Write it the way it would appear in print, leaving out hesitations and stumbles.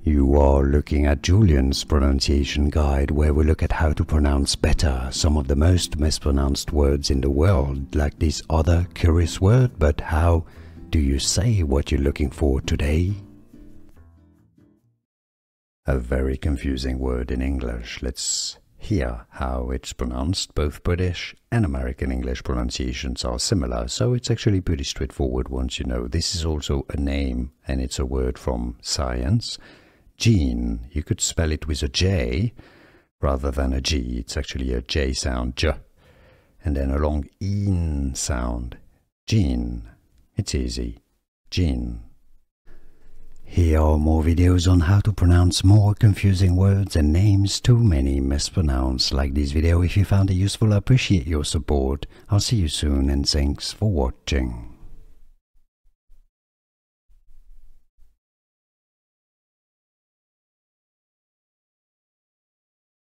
You are looking at Julian's pronunciation guide, where we look at how to pronounce better some of the most mispronounced words in the world, like this other curious word. But how do you say what you're looking for today? A very confusing word in English. Let's hear how it's pronounced. Both British and American English pronunciations are similar, so it's actually pretty straightforward once you know. This is also a name, and it's a word from science. Gene, you could spell it with a J rather than a G. It's actually a J sound, J, and then a long EEN sound, gene. It's easy, gene. Here are more videos on how to pronounce more confusing words and names too many mispronounced. Like this video if you found it useful. I appreciate your support. I'll see you soon, and thanks for watching.